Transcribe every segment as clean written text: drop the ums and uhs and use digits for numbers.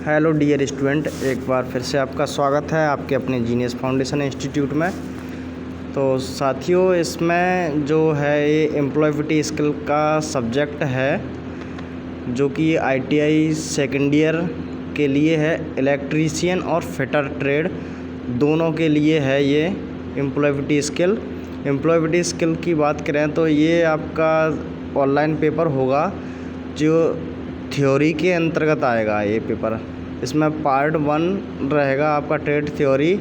Hello dear student, एक बार फिर से आपका स्वागत है आपके अपने जीनियस फाउंडेशन इंस्टीट्यूट में। तो साथियों, इसमें जो है ये एम्प्लॉयबिलिटी स्किल का सब्जेक्ट है जो कि आईटीआई सेकेंड ईयर के लिए है। इलेक्ट्रीशियन और फिटर ट्रेड दोनों के लिए है ये एम्प्लॉयबिलिटी स्किल। एम्प्लॉयबिलिटी स्किल की बात करें तो ये आपका ऑनलाइन पेपर होगा जो थ्योरी के अंतर्गत आएगा। ये पेपर इसमें पार्ट 1 रहेगा आपका ट्रेड थ्योरी,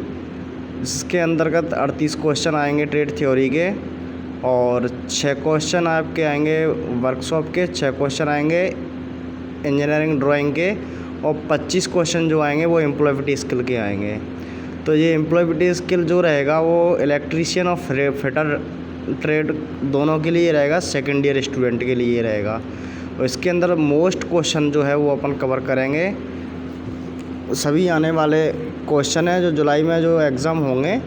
जिसके अंतर्गत 38 क्वेश्चन आएंगे ट्रेड थ्योरी के, और 6 क्वेश्चन आपके आएंगे वर्कशॉप के, 6 क्वेश्चन आएंगे इंजीनियरिंग ड्राइंग के, और 25 क्वेश्चन जो आएंगे वो एम्प्लॉयबिलिटी स्किल के आएंगे। तो ये एम्प्लॉयबिलिटी स्किल जो रहेगा वो इलेक्ट्रीशियन और फिटर ट्रेड दोनों के लिए रहेगा, सेकेंड ईयर स्टूडेंट के लिए रहेगा। और इसके अंदर मोस्ट क्वेश्चन जो है वो अपन कवर करेंगे। सभी आने वाले क्वेश्चन है जो जुलाई में जो एग्ज़ाम होंगे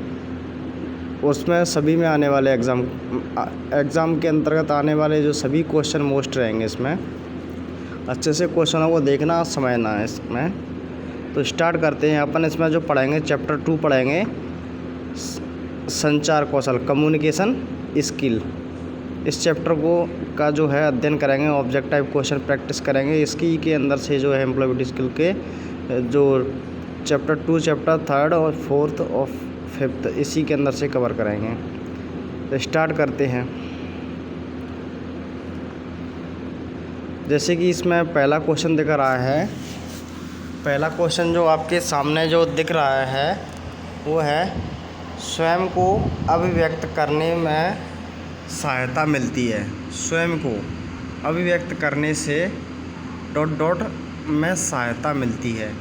उसमें सभी में आने वाले एग्ज़ाम के अंतर्गत आने वाले जो सभी क्वेश्चन मोस्ट रहेंगे। इसमें अच्छे से क्वेश्चनों को देखना, समझना है इसमें। तो स्टार्ट करते हैं अपन। इसमें जो पढ़ेंगे चैप्टर 2 पढ़ेंगे संचार कौशल, कम्युनिकेशन स्किल। इस चैप्टर का जो है अध्ययन करेंगे, ऑब्जेक्टिव क्वेश्चन प्रैक्टिस करेंगे। इसकी के अंदर से जो है एम्प्लॉयबिलिटी स्किल के जो चैप्टर 2, चैप्टर 3 और 4th और 5th इसी के अंदर से कवर करेंगे। तो स्टार्ट करते हैं। जैसे कि इसमें पहला क्वेश्चन दिख रहा है, पहला क्वेश्चन जो आपके सामने जो दिख रहा है वो है स्वयं को अभिव्यक्त करने में सहायता मिलती है। स्वयं को अभिव्यक्त करने से ... में सहायता मिलती है।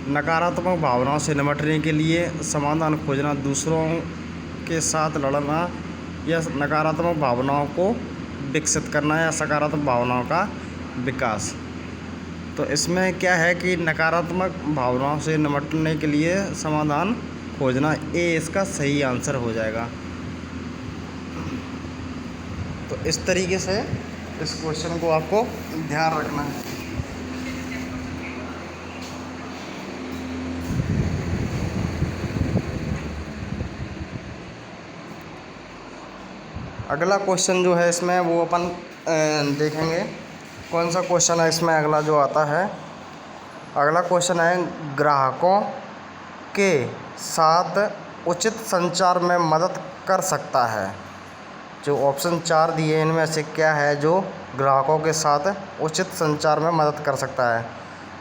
नकारात्मक भावनाओं से निपटने के लिए समाधान खोजना, दूसरों के साथ लड़ना, या नकारात्मक भावनाओं को विकसित करना, या सकारात्मक भावनाओं का विकास। तो इसमें क्या है कि नकारात्मक भावनाओं से निपटने के लिए समाधान खोजना, ये इसका सही आंसर हो जाएगा। तो इस तरीके से इस क्वेश्चन को आपको ध्यान रखना है। अगला क्वेश्चन जो है इसमें वो अपन देखेंगे कौन सा क्वेश्चन है इसमें। अगला जो आता है, अगला क्वेश्चन है ग्राहकों के साथ उचित संचार में मदद कर सकता है। जो ऑप्शन 4 दिए इनमें से क्या है जो ग्राहकों के साथ उचित संचार में मदद कर सकता है।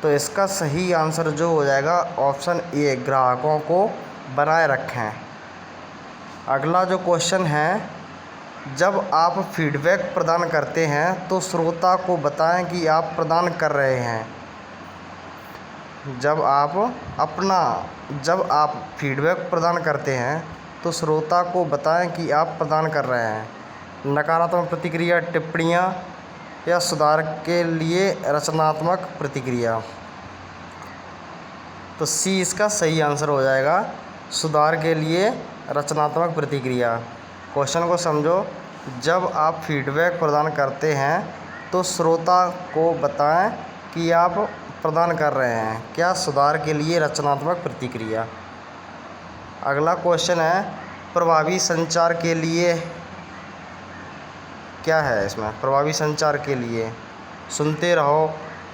तो इसका सही आंसर जो हो जाएगा ऑप्शन ए, ग्राहकों को बनाए रखें। अगला जो क्वेश्चन है, जब आप फीडबैक प्रदान करते हैं तो श्रोता को बताएं कि आप प्रदान कर रहे हैं। जब आप फीडबैक प्रदान करते हैं तो श्रोता को बताएं कि आप प्रदान कर रहे हैं। नकारात्मक प्रतिक्रिया, टिप्पणियाँ, या सुधार के लिए रचनात्मक प्रतिक्रिया। तो सी इसका सही आंसर हो जाएगा, सुधार के लिए रचनात्मक प्रतिक्रिया। क्वेश्चन को समझो, जब आप फीडबैक प्रदान करते हैं तो श्रोता को बताएं कि आप प्रदान कर रहे हैं क्या, सुधार के लिए रचनात्मक प्रतिक्रिया। अगला क्वेश्चन है प्रभावी संचार के लिए क्या है इसमें। प्रभावी संचार के लिए सुनते रहो,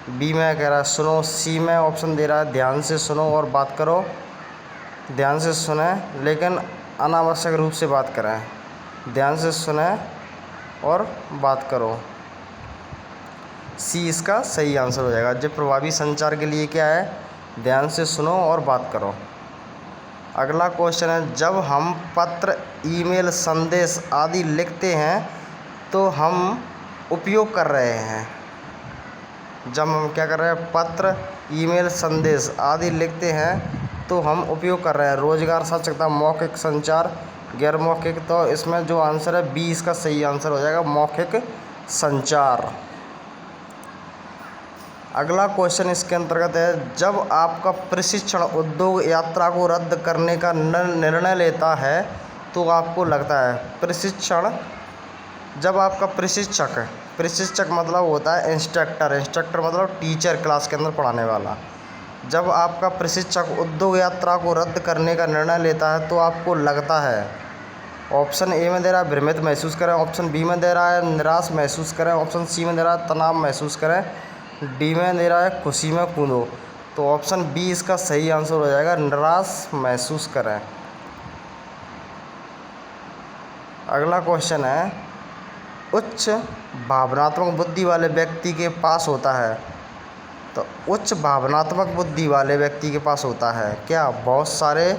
बी में कह रहा है सुनो, सी में ऑप्शन दे रहा है ध्यान से सुनो और बात करो। ध्यान से सुने लेकिन अनावश्यक रूप से बात करें। ध्यान से सुने और बात करो, सी इसका सही आंसर हो जाएगा। जब प्रभावी संचार के लिए क्या है, ध्यान से सुनो और बात करो। अगला क्वेश्चन है, जब हम पत्र, ईमेल, संदेश आदि लिखते हैं तो हम उपयोग कर रहे हैं। जब हम क्या कर रहे हैं, पत्र, ईमेल, संदेश आदि लिखते हैं तो हम उपयोग कर रहे हैं। रोजगार, साक्षरता, मौखिक संचार, गैर मौखिक। तो इसमें जो आंसर है बी इसका सही आंसर हो जाएगा, मौखिक संचार। अगला क्वेश्चन इसके अंतर्गत है, जब आपका प्रशिक्षण उद्योग यात्रा को रद्द करने का निर्णय लेता है तो आपको लगता है प्रशिक्षण, जब आपका प्रशिक्षक मतलब होता है इंस्ट्रक्टर मतलब टीचर, क्लास के अंदर पढ़ाने वाला। जब आपका प्रशिक्षक उद्योग यात्रा को रद्द करने का निर्णय लेता है तो आपको लगता है। ऑप्शन ए में दे रहा है भ्रमित महसूस करें, ऑप्शन बी में दे रहा है निराश महसूस करें, ऑप्शन सी में दे रहा है तनाव महसूस करें, डी में दे रहा है खुशी में कूदो। तो ऑप्शन बी इसका सही आंसर हो जाएगा, निराश महसूस करें। अगला क्वेश्चन है, उच्च भावनात्मक बुद्धि वाले व्यक्ति के पास होता है। तो उच्च भावनात्मक बुद्धि वाले व्यक्ति के पास होता है क्या? बहुत सारे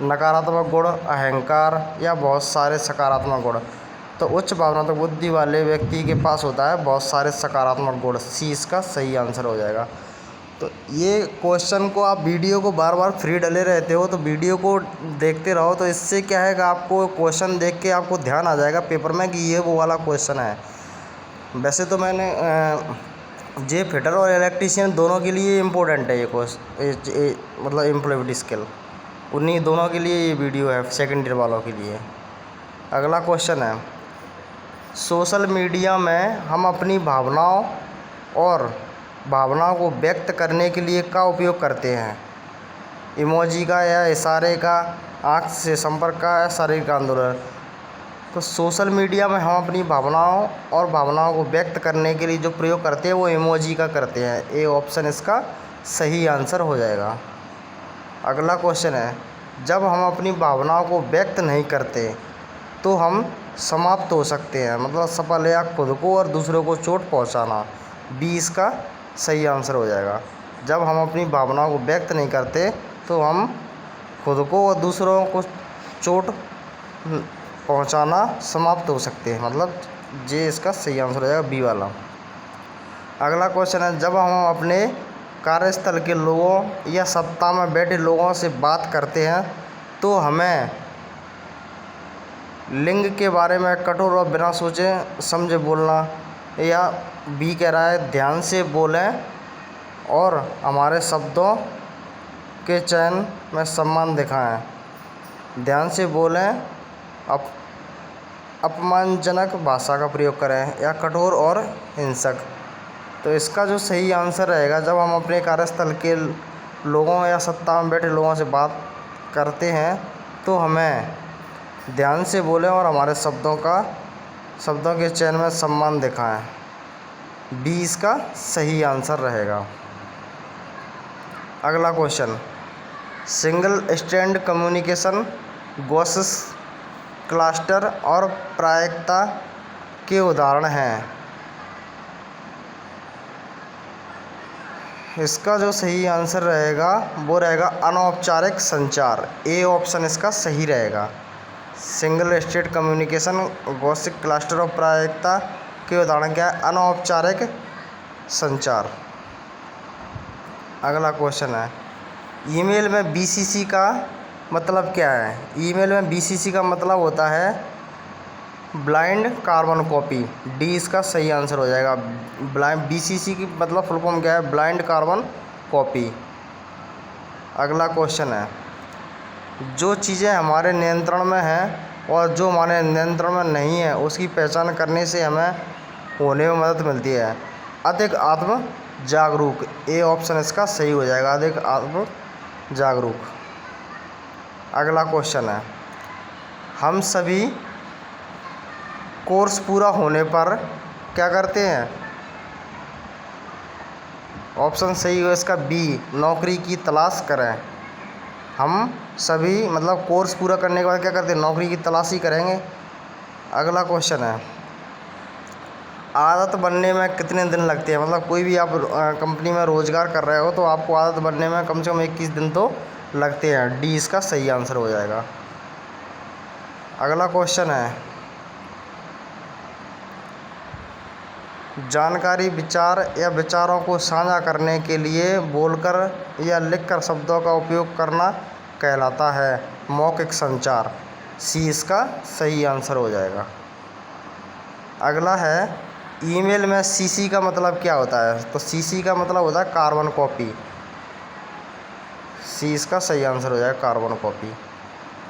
नकारात्मक गुण, अहंकार या बहुत सारे सकारात्मक गुण। तो उच्च भावनात्मक बुद्धि वाले व्यक्ति के पास होता है बहुत सारे सकारात्मक गुण। सी इसका सही आंसर हो जाएगा। तो ये क्वेश्चन को आप वीडियो को बार बार फ्री डले रहते हो तो वीडियो को देखते रहो, तो इससे क्या है कि आपको क्वेश्चन देख के आपको ध्यान आ जाएगा पेपर में कि ये वो वाला क्वेश्चन है। वैसे तो मैंने जे फिटर और इलेक्ट्रीशियन दोनों के लिए इम्पोर्टेंट है ये क्वेश्चन, मतलब एम्प्लॉयबिलिटी स्किल, उन्हीं दोनों के लिए ये वीडियो है, सेकेंड ईयर वालों के लिए। अगला क्वेश्चन है, सोशल मीडिया में हम अपनी भावनाओं को व्यक्त करने के लिए का उपयोग करते हैं? इमोजी का या इशारे का, आँख से संपर्क का या शारीरिक आंदोलन। तो सोशल मीडिया में हम अपनी भावनाओं को व्यक्त करने के लिए जो प्रयोग करते हैं वो इमोजी का करते हैं। ए ऑप्शन इसका सही आंसर हो जाएगा। अगला क्वेश्चन है, जब हम अपनी भावनाओं को व्यक्त नहीं करते तो हम समाप्त हो सकते हैं, मतलब सफल या खुद को और दूसरों को चोट पहुंचाना। बी इसका सही आंसर हो जाएगा। जब हम अपनी भावनाओं को व्यक्त नहीं करते तो हम खुद को और दूसरों को चोट पहुंचाना समाप्त हो सकते हैं, मतलब जे इसका सही आंसर हो जाएगा, बी वाला। अगला क्वेश्चन है, जब हम अपने कार्यस्थल के लोगों या सत्ता में बैठे लोगों से बात करते हैं तो हमें लिंग के बारे में कठोर और बिना सोचे समझे बोलना, या बी कह रहा है ध्यान से बोलें और हमारे शब्दों के चयन में सम्मान दिखाएं। ध्यान से बोलें, अपमानजनक भाषा का प्रयोग करें या कठोर और हिंसक। तो इसका जो सही आंसर रहेगा, जब हम अपने कार्यस्थल के लोगों या सत्ता में बैठे लोगों से बात करते हैं तो हमें ध्यान से बोलें और हमारे शब्दों के चयन में सम्मान दिखाएं। बी इसका सही आंसर रहेगा। अगला question, single stand communication, gossip cluster और प्रायिकता के उदाहरण हैं। इसका जो सही आंसर रहेगा वो रहेगा अनौपचारिक संचार। ए ऑप्शन इसका सही रहेगा। Single state communication, gossip cluster और प्रायिकता के उदाहरण क्या है? अनौपचारिक संचार। अगला क्वेश्चन है, ईमेल में बीसीसी का मतलब क्या है? ईमेल में बीसीसी का मतलब होता है ब्लाइंड कार्बन कॉपी। डी इसका सही आंसर हो जाएगा। बीसीसी की मतलब फुल फॉर्म क्या है? Blind carbon copy. अगला क्वेश्चन है, जो चीज़ें हमारे नियंत्रण में हैं और जो हमारे नियंत्रण में नहीं है उसकी पहचान करने से हमें होने में मदद मिलती है। अधिक आत्म जागरूक। ए ऑप्शन इसका सही हो जाएगा, अधिक आत्म जागरूक। अगला क्वेश्चन है, हम सभी कोर्स पूरा होने पर क्या करते हैं? ऑप्शन सही हो इसका बी, नौकरी की तलाश करें। हम सभी मतलब कोर्स पूरा करने के बाद क्या करते हैं? नौकरी की तलाश ही करेंगे। अगला क्वेश्चन है, आदत बनने में कितने दिन लगते हैं? मतलब कोई भी आप कंपनी में रोज़गार कर रहे हो तो आपको आदत बनने में कम से कम 21 दिन तो लगते हैं। डी इसका सही आंसर हो जाएगा। अगला क्वेश्चन है, जानकारी, विचार या विचारों को साझा करने के लिए बोलकर या लिखकर शब्दों का उपयोग करना कहलाता है मौखिक संचार। सी इसका सही आंसर हो जाएगा। अगला है, ईमेल में सीसी का मतलब क्या होता है? तो सीसी का मतलब होता है कार्बन कॉपी। सी इसका सही आंसर हो जाएगा, कार्बन कॉपी।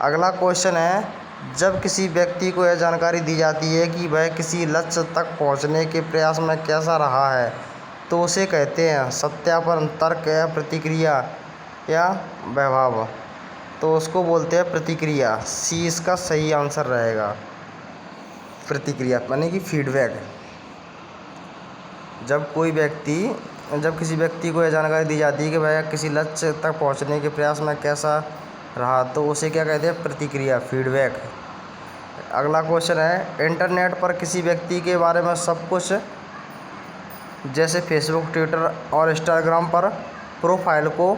अगला क्वेश्चन है, जब किसी व्यक्ति को यह जानकारी दी जाती है कि वह किसी लक्ष्य तक पहुंचने के प्रयास में कैसा रहा है तो उसे कहते हैं सत्यापन, तर्क या प्रतिक्रिया या वैभव, तो उसको बोलते हैं प्रतिक्रिया। सी इसका सही आंसर रहेगा। प्रतिक्रिया यानी कि फीडबैक। जब किसी व्यक्ति को यह जानकारी दी जाती है कि वह किसी लक्ष्य तक पहुंचने के प्रयास में कैसा रहा, तो उसे क्या कहते हैं? प्रतिक्रिया, फीडबैक। अगला क्वेश्चन है, इंटरनेट पर किसी व्यक्ति के बारे में सब कुछ, जैसे फेसबुक, ट्विटर और इंस्टाग्राम पर प्रोफाइल को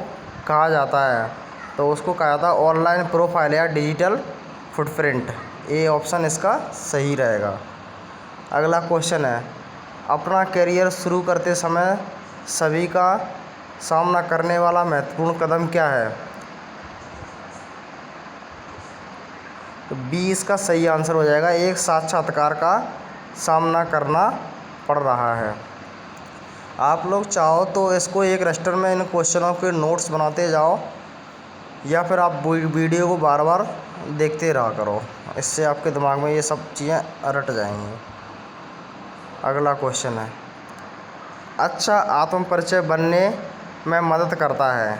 कहा जाता है, तो उसको कहा जाता है ऑनलाइन प्रोफाइल या डिजिटल फुटप्रिंट। ए ऑप्शन इसका सही रहेगा। अगला क्वेश्चन है, अपना करियर शुरू करते समय सभी का सामना करने वाला महत्वपूर्ण कदम क्या है? तो बी इसका सही आंसर हो जाएगा। एक साक्षात्कार का सामना करना पड़ रहा है। आप लोग चाहो तो इसको एक रजिस्टर में इन क्वेश्चनों के नोट्स बनाते जाओ, या फिर आप वीडियो को बार बार देखते रहा करो, इससे आपके दिमाग में ये सब चीज़ें रट जाएंगी। अगला क्वेश्चन है, अच्छा आत्म परिचय बनने में मदद करता है।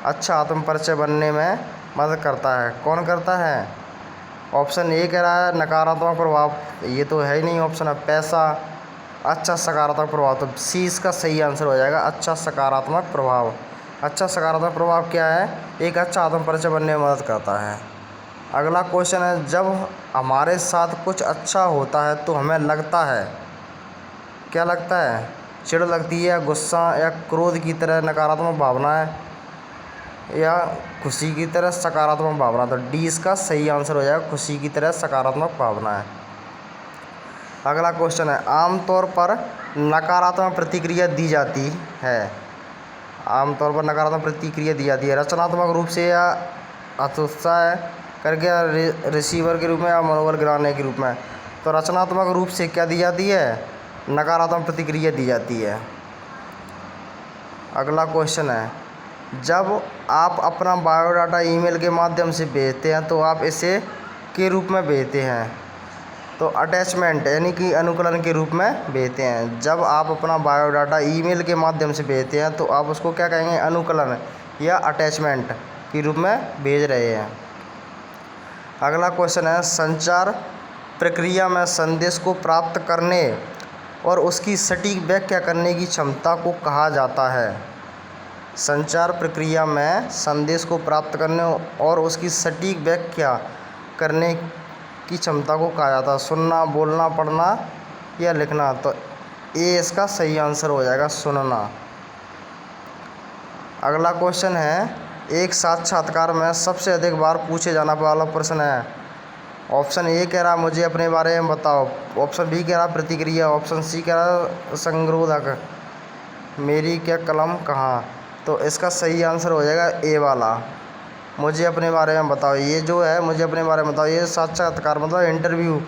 अच्छा आत्म परिचय बनने में मदद करता है, कौन करता है? ऑप्शन ए कह रहा है नकारात्मक प्रभाव, ये तो है ही नहीं ऑप्शन है। पैसा, अच्छा सकारात्मक प्रभाव, तो सी इसका सही आंसर हो जाएगा, अच्छा सकारात्मक प्रभाव। अच्छा सकारात्मक प्रभाव क्या है? एक अच्छा आत्म परिचय बनने में मदद करता है। अगला क्वेश्चन है, जब हमारे साथ कुछ अच्छा होता है तो हमें लगता है, क्या लगता है? चिढ़ लगती है, गुस्सा या क्रोध की तरह नकारात्मक भावनाएं, या खुशी की तरह सकारात्मक भावना। तो डी इसका सही आंसर हो जाएगा, खुशी की तरह सकारात्मक भावनाएं। अगला क्वेश्चन है, आमतौर पर नकारात्मक प्रतिक्रिया दी जाती है। आमतौर पर नकारात्मक प्रतिक्रिया दी जाती है रचनात्मक रूप से या हतोत्साह करके, या रिसीवर के रूप में या मनोबल गिराने के रूप में। तो रचनात्मक रूप से क्या दी जाती है? नकारात्मक प्रतिक्रिया दी जाती है। अगला क्वेश्चन है, जब आप अपना बायोडाटा ईमेल के माध्यम से भेजते हैं तो आप इसे के रूप में भेजते हैं? तो अटैचमेंट यानी कि अनुकलन के रूप में भेजते हैं। जब आप अपना बायोडाटा ईमेल के माध्यम से भेजते हैं तो आप उसको क्या कहेंगे? अनुकलन या अटैचमेंट के रूप में भेज रहे हैं। अगला क्वेश्चन है, संचार प्रक्रिया में संदेश को प्राप्त करने और उसकी सटीक व्याख्या करने की क्षमता को कहा जाता है। संचार प्रक्रिया में संदेश को प्राप्त करने और उसकी सटीक व्याख्या करने की क्षमता को कहा जाता है। सुनना, बोलना, पढ़ना या लिखना। तो ए इसका सही आंसर हो जाएगा, सुनना। अगला क्वेश्चन है, एक साक्षात्कार में सबसे अधिक बार पूछे जाने वाला प्रश्न है। ऑप्शन ए कह रहा मुझे अपने बारे में बताओ, ऑप्शन बी कह रहा प्रतिक्रिया, ऑप्शन सी कह रहा संरोधक, मेरी क्या कलम कहाँ। तो इसका सही आंसर हो जाएगा ए वाला, मुझे अपने बारे में बताओ। ये जो है मुझे अपने बारे में बताओ, ये साक्षात्कार मतलब इंटरव्यू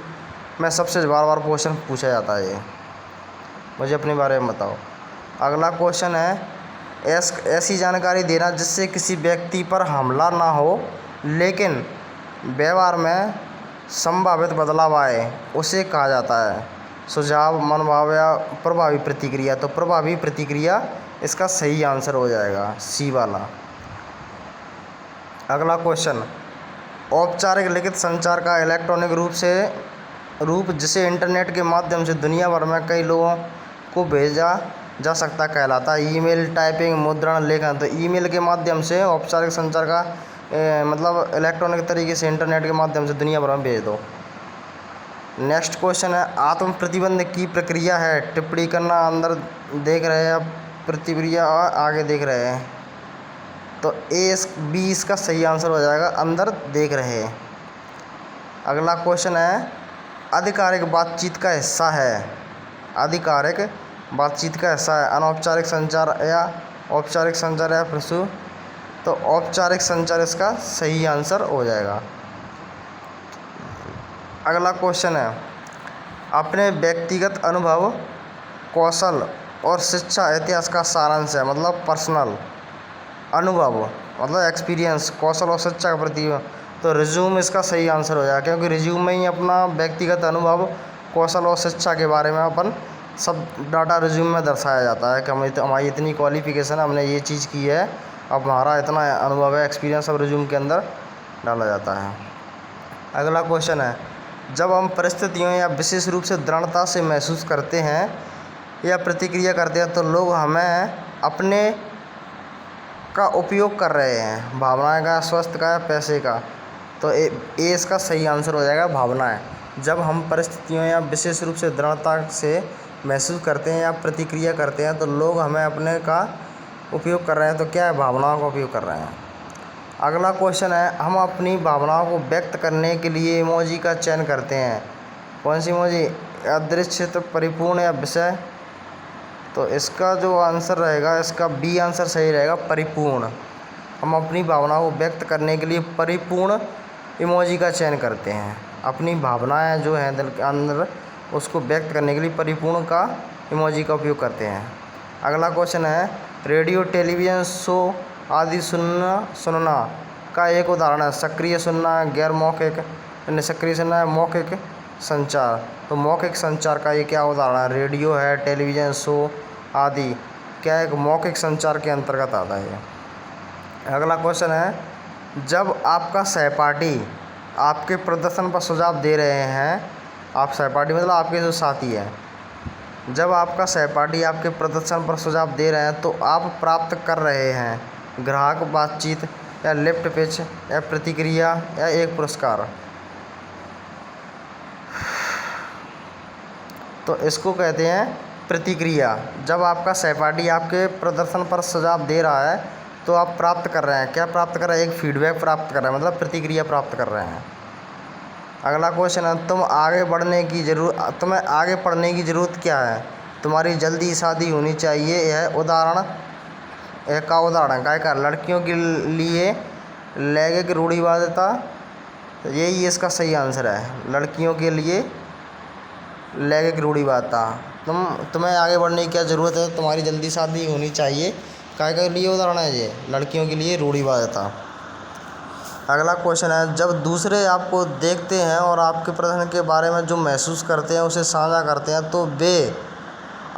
में सबसे बार बार क्वेश्चन पूछा जाता है, ये मुझे अपने बारे में बताओ। अगला क्वेश्चन है, ऐसी जानकारी देना जिससे किसी व्यक्ति पर हमला ना हो लेकिन व्यवहार में संभावित बदलाव आए, उसे कहा जाता है सुझाव, मनोभाव या प्रभावी प्रतिक्रिया। तो प्रभावी प्रतिक्रिया इसका सही आंसर हो जाएगा, सी वाला। अगला क्वेश्चन, औपचारिक लिखित संचार का इलेक्ट्रॉनिक रूप जिसे इंटरनेट के माध्यम से दुनिया भर में कई लोगों को भेजा जा सकता कहलाता है। ईमेल, टाइपिंग, मुद्रण, लेखन। तो ईमेल के माध्यम से औपचारिक संचार का मतलब इलेक्ट्रॉनिक तरीके से इंटरनेट के माध्यम से दुनिया भर में भेज दो। नेक्स्ट क्वेश्चन है, आत्म प्रतिबंध की प्रक्रिया है टिप्पणी करना, अंदर देख रहे हैं, प्रतिक्रिया आगे देख रहे हैं। तो बी इसका सही आंसर हो जाएगा, अंदर देख रहे हैं। अगला क्वेश्चन है, आधिकारिक बातचीत का हिस्सा है। आधिकारिक बातचीत का हिस्सा है अनौपचारिक संचार या औपचारिक संचार या प्रश्न। तो औपचारिक संचार इसका सही आंसर हो जाएगा। अगला क्वेश्चन है, अपने व्यक्तिगत अनुभव, कौशल और शिक्षा इतिहास का सारांश है, मतलब पर्सनल अनुभव मतलब एक्सपीरियंस, कौशल और शिक्षा के प्रति। तो रिज्यूम इसका सही आंसर हो जाएगा, क्योंकि रिज्यूम में ही अपना व्यक्तिगत अनुभव, कौशल और शिक्षा के बारे में अपन सब डाटा रिज्यूम में दर्शाया जाता है कि हमारी इतनी क्वालिफ़िकेशन है, हमने ये चीज़ की है, अब हमारा इतना अनुभव है, एक्सपीरियंस सब रिज्यूम के अंदर डाला जाता है। अगला क्वेश्चन है, जब हम परिस्थितियों या विशेष रूप से दृढ़ता से महसूस करते हैं या प्रतिक्रिया करते हैं तो लोग हमें अपने का उपयोग कर रहे हैं, भावनाएं का, स्वास्थ्य का, पैसे का। तो ए इसका सही आंसर हो जाएगा भावनाएं। जब हम परिस्थितियों या विशेष रूप से दृढ़ता से महसूस करते हैं या प्रतिक्रिया करते हैं तो लोग हमें अपने का उपयोग कर रहे हैं, तो क्या है, भावनाओं का उपयोग कर रहे हैं। अगला क्वेश्चन है, हम अपनी भावनाओं को व्यक्त करने के लिए इमोजी का चयन करते हैं। कौन सी इमोजी, अदृश्य, परिपूर्ण या विषय। तो इसका जो आंसर रहेगा, इसका बी आंसर सही रहेगा, परिपूर्ण। हम अपनी भावनाओं को व्यक्त करने के लिए परिपूर्ण इमोजी का चयन करते हैं। अपनी भावनाएं जो हैं दिल के अंदर, उसको व्यक्त करने के लिए परिपूर्ण का इमोजी का उपयोग करते हैं। अगला क्वेश्चन है, रेडियो, टेलीविज़न शो आदि सुनना का एक उदाहरण है। सक्रिय सुनना, गैर मौखिक, निष्क्रिय सुनना, मौखिक संचार। तो मौखिक संचार का ये क्या उदाहरण है, रेडियो है, टेलीविज़न शो आदि, क्या एक मौखिक संचार के अंतर्गत आता है। अगला क्वेश्चन है, जब आपका सहपाठी आपके प्रदर्शन पर सुझाव दे रहे हैं, आप सहपाठी मतलब आपके जो साथी हैं, जब आपका सहपाठी आपके प्रदर्शन पर सुझाव दे रहे हैं तो आप प्राप्त कर रहे हैं ग्राहक बातचीत या लिफ्ट पिच या प्रतिक्रिया या एक पुरस्कार। तो इसको कहते हैं प्रतिक्रिया। जब आपका सहपाठी आपके प्रदर्शन पर सुझाव दे रहा है तो आप प्राप्त कर रहे हैं, क्या प्राप्त कर रहे हैं, एक फीडबैक प्राप्त कर रहे हैं, मतलब प्रतिक्रिया प्राप्त कर रहे हैं। अगला क्वेश्चन है, तुम्हें आगे पढ़ने की ज़रूरत क्या है, तुम्हारी जल्दी शादी होनी चाहिए। यह उदाहरण का उदाहरण क्या है, लड़कियों के लिए लैंगिक रूढ़िवादिता। तो यही इसका सही आंसर है, लड़कियों के लिए लैंगिक रूढ़िवादिता। तुम्हें आगे बढ़ने की क्या ज़रूरत है, तुम्हारी जल्दी शादी होनी चाहिए, काय के लिए उदाहरण है ये, लड़कियों के लिए रूढ़िवादिता। अगला क्वेश्चन है, जब दूसरे आपको देखते हैं और आपके प्रदर्शन के बारे में जो महसूस करते हैं उसे साझा करते हैं तो वे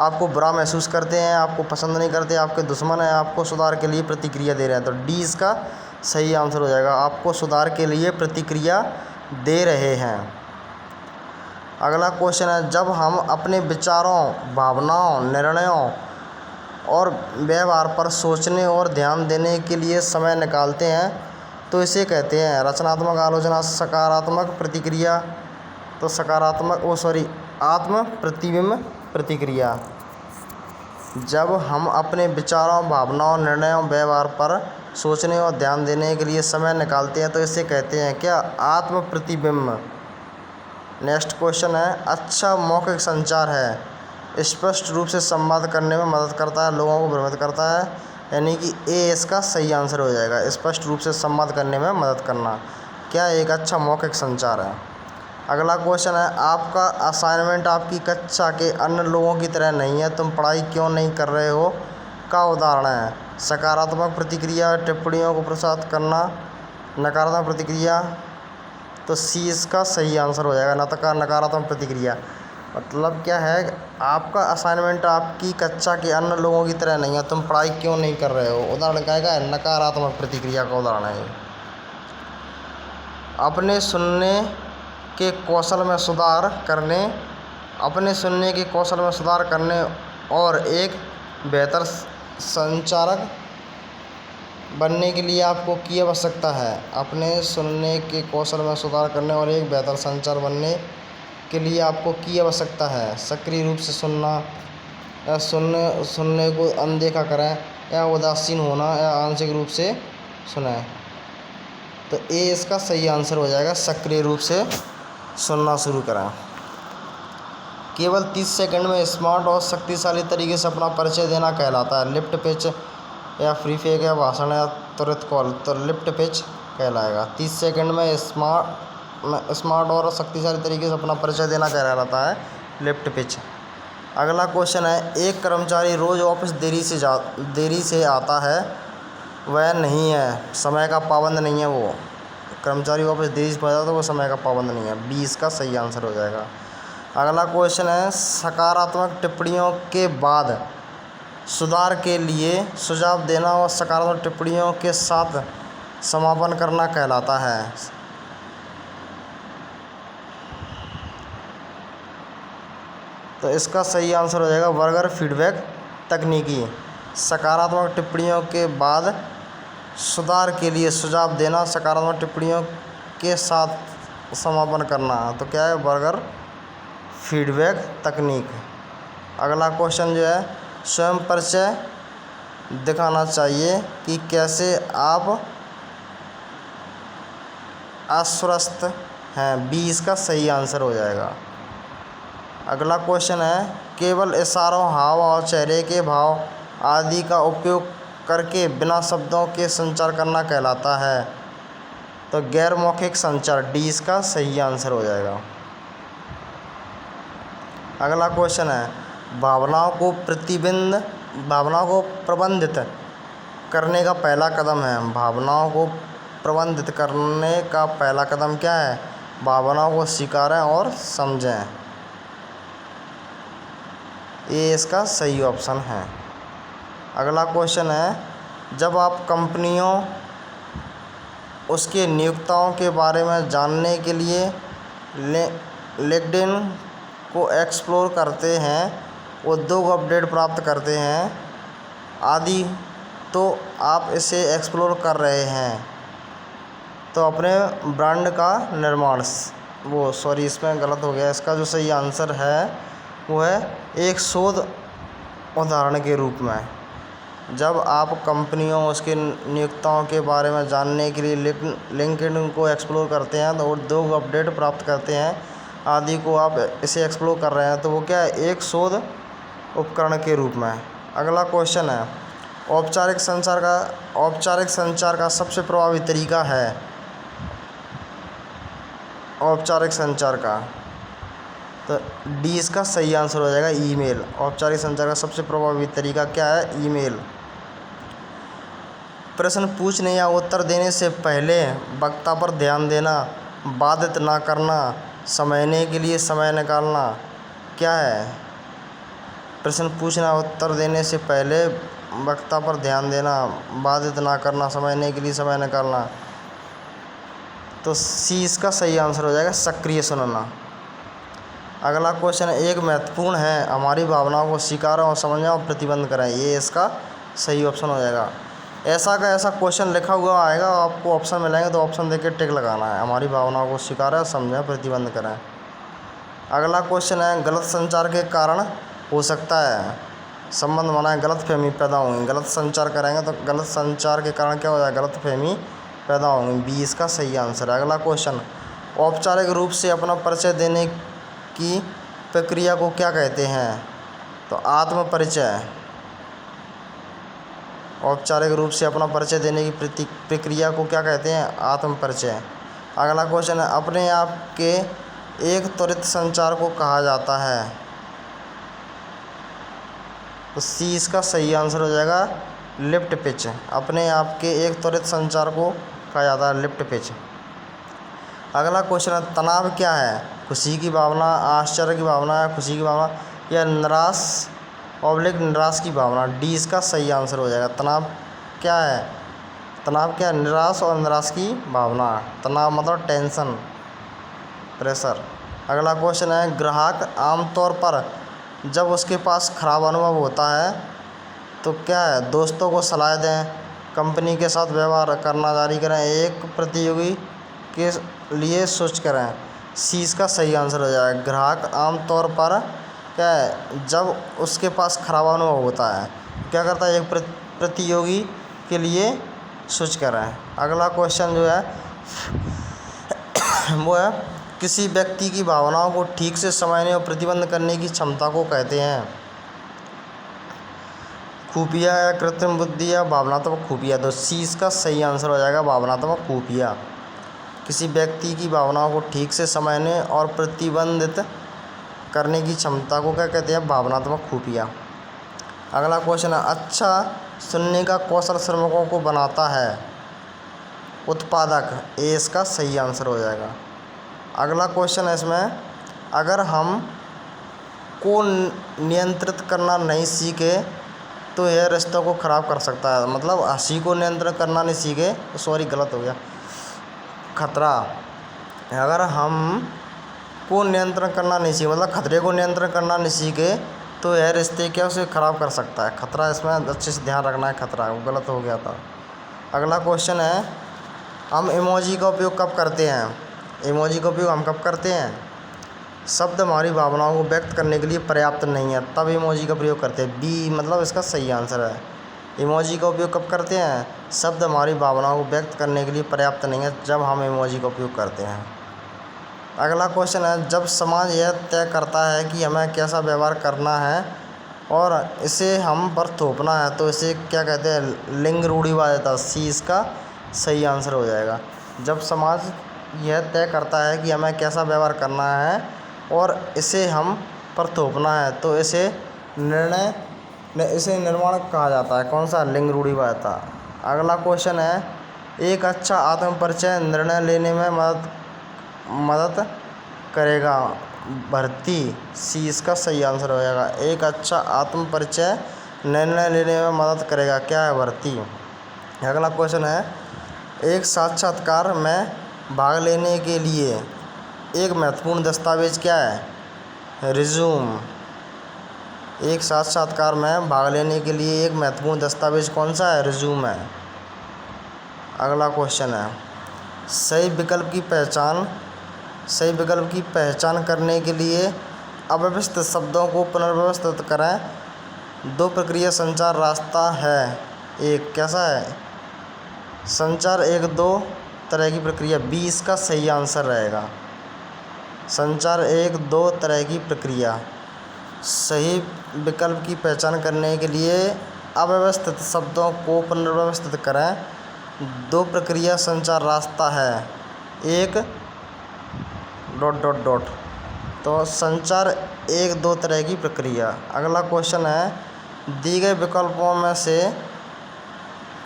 आपको बुरा महसूस करते हैं, आपको पसंद नहीं करते, आपके दुश्मन हैं, आपको सुधार के लिए प्रतिक्रिया दे रहे हैं। तो डी इसका सही आंसर हो जाएगा, आपको सुधार के लिए प्रतिक्रिया दे रहे हैं। अगला क्वेश्चन है, जब हम अपने विचारों, भावनाओं, निर्णयों और व्यवहार पर सोचने और ध्यान देने के लिए समय निकालते हैं तो इसे कहते हैं रचनात्मक आलोचना, सकारात्मक प्रतिक्रिया। तो आत्म प्रतिबिंब प्रतिक्रिया। जब हम अपने विचारों, भावनाओं, निर्णयों, व्यवहार पर सोचने और ध्यान देने के लिए समय निकालते हैं तो इसे कहते हैं क्या, आत्म प्रतिबिंब। नेक्स्ट क्वेश्चन है, अच्छा मौखिक संचार है, स्पष्ट रूप से संवाद करने में मदद करता है, लोगों को भ्रमित करता है, यानी कि ए इसका सही आंसर हो जाएगा, स्पष्ट रूप से संवाद करने में मदद करना, क्या एक अच्छा मौखिक संचार है। अगला क्वेश्चन है, आपका असाइनमेंट आपकी कक्षा के अन्य लोगों की तरह नहीं है, तुम पढ़ाई क्यों नहीं कर रहे हो का उदाहरण है। सकारात्मक प्रतिक्रिया, टिप्पणियों को प्रोत्साहित करना, नकारात्मक प्रतिक्रिया। तो सी इसका सही आंसर हो जाएगा, नकारात्मक प्रतिक्रिया। मतलब क्या है, आपका असाइनमेंट आपकी कक्षा के अन्य लोगों की तरह नहीं है, तुम पढ़ाई क्यों नहीं कर रहे हो, उदाहरण क्या है, नकारात्मक प्रतिक्रिया का उदाहरण है। अपने सुनने के कौशल में सुधार करने और एक बेहतर संचारक बनने के लिए आपको की आवश्यकता है। अपने सुनने के कौशल में सुधार करने और एक बेहतर संचार बनने के लिए आपको की आवश्यकता है। सक्रिय रूप से सुनना या सुनने को अनदेखा करें या उदासीन होना या आंशिक रूप से सुनें। तो ए इसका सही आंसर हो जाएगा, सक्रिय रूप से सुनना शुरू करें। केवल 30 सेकंड में स्मार्ट और शक्तिशाली तरीके से अपना परिचय देना कहलाता है। लिफ्ट पिच या फ्री फेक या भाषण या त्वरित कॉल, तो लिफ्ट पिच कहलाएगा। 30 सेकंड में स्मार्ट और शक्तिशाली तरीके से अपना परिचय देना कहलाता है लिफ्ट पिच। अगला क्वेश्चन है, एक कर्मचारी रोज़ ऑफिस देरी से आता है, वह नहीं है समय का पाबंद नहीं है। वो कर्मचारी ऑफिस देरी से पहुंचता तो वो समय का पाबंद नहीं है। 20 का सही आंसर हो जाएगा। अगला क्वेश्चन है सकारात्मक टिप्पणियों के बाद सुधार के लिए सुझाव देना और सकारात्मक टिप्पणियों के साथ समापन करना कहलाता है। तो इसका सही आंसर हो जाएगा बर्गर फीडबैक तकनीकी। सकारात्मक टिप्पणियों के बाद सुधार के लिए सुझाव देना, सकारात्मक टिप्पणियों के साथ समापन करना, तो क्या है बर्गर फीडबैक तकनीक। अगला क्वेश्चन जो है स्वयं परिचय दिखाना चाहिए कि कैसे आप आश्वस्त हैं, बी इसका सही आंसर हो जाएगा। अगला क्वेश्चन है केवल इशारों, हाव और चेहरे के भाव आदि का उपयोग करके बिना शब्दों के संचार करना कहलाता है। तो गैर मौखिक संचार, डी इसका सही आंसर हो जाएगा। अगला क्वेश्चन है भावनाओं को प्रबंधित करने का पहला कदम है। भावनाओं को प्रबंधित करने का पहला कदम क्या है? भावनाओं को स्वीकारें और समझें, ये इसका सही ऑप्शन है। अगला क्वेश्चन है जब आप कंपनियों उसके नियोक्ताओं के बारे में जानने के लिए लिंक्डइन को एक्सप्लोर करते हैं, उद्योग अपडेट प्राप्त करते हैं आदि, तो आप इसे एक्सप्लोर कर रहे हैं तो अपने ब्रांड का निर्माण, इसमें गलत हो गया। इसका जो सही आंसर है वो है एक शोध उदाहरण के रूप में। जब आप कंपनियों उसके नियोक्ताओं के बारे में जानने के लिए लिंक्डइन को एक्सप्लोर करते हैं तो उद्योग अपडेट प्राप्त करते हैं आदि को आप इसे एक्सप्लोर कर रहे हैं, तो वो क्या है? एक शोध उपकरण के रूप में। अगला क्वेश्चन है औपचारिक संचार का सबसे प्रभावी तरीका है। औपचारिक संचार का, तो डी इसका सही आंसर हो जाएगा ईमेल। औपचारिक संचार का सबसे प्रभावी तरीका क्या है? ईमेल। प्रश्न पूछने या उत्तर देने से पहले वक्ता पर ध्यान देना, बाधित ना करना, समझने के लिए समय निकालना, क्या है? प्रश्न पूछना, उत्तर देने से पहले वक्ता पर ध्यान देना, बाधित ना करना, समझने के लिए समय निकालना, तो सी इसका सही आंसर हो जाएगा सक्रिय सुनना। अगला क्वेश्चन एक महत्वपूर्ण है हमारी भावनाओं को स्वीकारें और समझें और प्रतिबंध करें, ये इसका सही ऑप्शन हो जाएगा। ऐसा का ऐसा क्वेश्चन लिखा हुआ आएगा, आपको ऑप्शन मिलेंगे तो ऑप्शन देके टिक लगाना है। हमारी भावनाओं को स्वीकारें, समझें, प्रतिबंध करें। अगला क्वेश्चन है गलत संचार के कारण हो सकता है संबंध बनाए गलतफहमी पैदा होंगी। गलत संचार करेंगे तो गलत संचार के कारण क्या हो जाएगा? गलतफहमी पैदा होंगी, बी इसका सही आंसर है। अगला क्वेश्चन औपचारिक रूप से अपना परिचय देने की प्रक्रिया को क्या कहते हैं? तो आत्म परिचय। औपचारिक रूप से अपना परिचय देने की प्रक्रिया को क्या कहते हैं? आत्म परिचय। अगला क्वेश्चन है अपने आप के एक त्वरित संचार को कहा जाता है, तो सी इसका सही आंसर हो जाएगा लिफ्ट पिच। अपने आप के एक त्वरित संचार को कहा जाता है लिफ्ट पिच। अगला क्वेश्चन है तनाव क्या है? खुशी की भावना, आश्चर्य की भावना, खुशी की भावना या निराश की भावना, डी इसका सही आंसर हो जाएगा। तनाव क्या है? तनाव क्या है? निराश और निराश की भावना। तनाव मतलब टेंशन, प्रेशर। अगला क्वेश्चन है ग्राहक आमतौर पर जब उसके पास खराब अनुभव होता है तो क्या है? दोस्तों को सलाह दें, कंपनी के साथ व्यवहार करना जारी करें, एक प्रतियोगी के लिए स्विच करें, सी इसका सही आंसर हो जाएगा। ग्राहक आमतौर पर क्या है? जब उसके पास खराब अनुभव होता है क्या करता है? एक प्रतियोगी के लिए स्विच करें। अगला क्वेश्चन जो है वो है किसी व्यक्ति की भावनाओं को ठीक से समझने और प्रतिबंध करने की क्षमता को कहते हैं खुफिया या कृत्रिम बुद्धि या भावनात्मक खुफिया, तो सी इसका सही आंसर हो जाएगा भावनात्मक खुफिया। किसी व्यक्ति की भावनाओं को ठीक से समझने और प्रतिबंधित करने की क्षमता को क्या कहते हैं? भावनात्मक खुफिया। अगला क्वेश्चन है अच्छा सुनने का कौशल श्रमिकों को बनाता है उत्पादक, ए इसका सही आंसर हो जाएगा। अगला क्वेश्चन है इसमें अगर हम को नियंत्रित करना नहीं सीखे तो यह रिश्तों को ख़राब कर सकता है। मतलब हंसी को नियंत्रण करना नहीं सीखे, सॉरी गलत हो गया, खतरा। अगर हम को नियंत्रण करना नहीं सीखे, मतलब खतरे को नियंत्रण करना नहीं सीखे तो यह रिश्ते क्या उसे ख़राब कर सकता है। खतरा, इसमें अच्छे से ध्यान रखना है, खतरा वो गलत हो गया था। अगला क्वेश्चन है, हम इमोजी का उपयोग कब करते हैं? इमोजी का उपयोग हम कब करते हैं? शब्द हमारी भावनाओं को व्यक्त करने के लिए पर्याप्त नहीं है तब इमोजी का प्रयोग करते हैं। बी मतलब इसका सही आंसर है। इमोजी का उपयोग कब करते हैं? शब्द हमारी भावनाओं को व्यक्त करने के लिए पर्याप्त नहीं है जब हम इमोजी का उपयोग करते हैं। अगला क्वेश्चन है, जब समाज यह तय करता है कि हमें कैसा व्यवहार करना है और इसे हम पर थोपना है तो इसे क्या कहते हैं? लिंग रूढ़िवादिता। सी इसका सही आंसर हो जाएगा। जब समाज यह तय करता है कि हमें कैसा व्यवहार करना है और इसे हम पर थोपना है तो इसे निर्माण कहा जाता है। कौन सा? लिंग रूढ़िवादिता। अगला क्वेश्चन है, एक अच्छा आत्म परिचय निर्णय लेने में मदद करेगा। भर्ती। सी इसका सही आंसर हो जाएगा। एक अच्छा आत्म परिचय निर्णय लेने में मदद करेगा, क्या है? भर्ती। अगला क्वेश्चन है, एक साक्षात्कार में भाग लेने के लिए एक महत्वपूर्ण दस्तावेज क्या है? रिज्यूम। एक साक्षात्कार में भाग लेने के लिए एक महत्वपूर्ण दस्तावेज कौन सा है? रिज्यूम है। अगला क्वेश्चन है, सही विकल्प की पहचान करने के लिए अव्यवस्थित शब्दों को पुनर्व्यवस्थित करें। दो प्रक्रिया संचार रास्ता है। एक कैसा है? संचार एक दो तरह की प्रक्रिया। बी इसका सही आंसर रहेगा। संचार एक दो तरह की प्रक्रिया। सही विकल्प की पहचान करने के लिए अव्यवस्थित शब्दों को पुनर्व्यवस्थित करें। दो प्रक्रिया संचार रास्ता है। एक ... तो संचार एक दो तरह की प्रक्रिया। अगला क्वेश्चन है, दी गए विकल्पों में से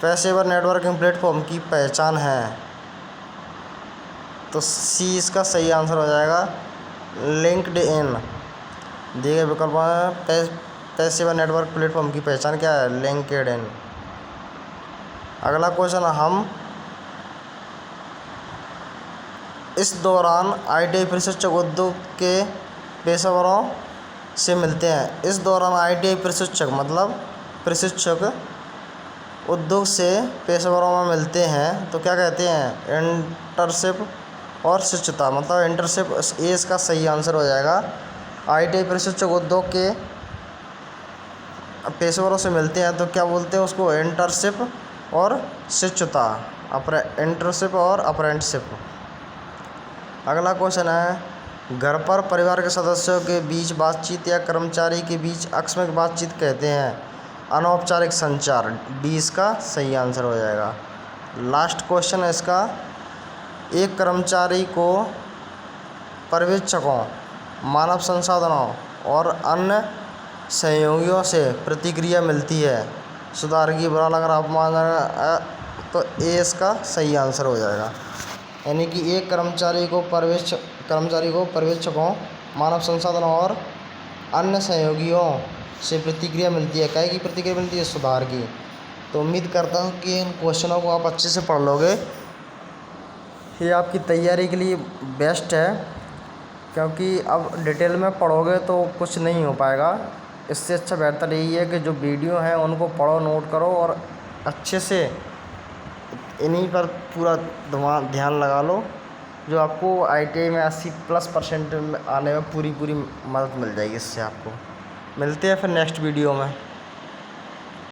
पेशेवर नेटवर्किंग प्लेटफॉर्म की पहचान है। तो सी इसका सही आंसर हो जाएगा। लिंक्डइन। दिए गए विकल्पों में पेशेवर नेटवर्क प्लेटफॉर्म की पहचान क्या है? लिंक्डइन। अगला क्वेश्चन, हम इस दौरान ITI प्रशिक्षक उद्योग के पेशेवरों से मिलते हैं। इस दौरान ITI प्रशिक्षक मतलब प्रशिक्षक उद्योग से पेशेवरों में मिलते हैं तो क्या कहते हैं? इंटर्नशिप और शिक्षुता। मतलब इंटर्नशिप, ए इसका सही आंसर हो जाएगा। ITI प्रशिक्षक उद्योग के पेशेवरों से मिलते हैं तो क्या बोलते हैं उसको? इंटर्नशिप और शिक्षुता। इंटर्नशिप और अप्रेंटिसशिप। अगला क्वेश्चन है, घर पर परिवार के सदस्यों के बीच बातचीत या कर्मचारी के बीच आकस्मिक बातचीत कहते हैं अनौपचारिक संचार। डी इसका सही आंसर हो जाएगा। लास्ट क्वेश्चन है इसका, एक कर्मचारी को पर्यवेक्षकों, मानव संसाधनों और अन्य सहयोगियों से प्रतिक्रिया मिलती है। सुधार की, बुरा लग रहा, अपमान, तो ए इसका सही आंसर हो जाएगा। यानी कि एक कर्मचारी को पर्यवेक्षकों, मानव संसाधनों और अन्य सहयोगियों से प्रतिक्रिया मिलती है। क्या की प्रतिक्रिया मिलती है? सुधार की। तो उम्मीद करता हूँ कि इन क्वेश्चनों को आप अच्छे से पढ़ लोगे। ये आपकी तैयारी के लिए बेस्ट है, क्योंकि अब डिटेल में पढ़ोगे तो कुछ नहीं हो पाएगा। इससे अच्छा बेहतर यही है कि जो वीडियो हैं उनको पढ़ो, नोट करो और अच्छे से इन्हीं पर पूरा ध्यान लगा लो, जो आपको ITI में 80+ % आने में पूरी मदद मिल जाएगी। इससे आपको मिलते हैं फिर नेक्स्ट वीडियो में।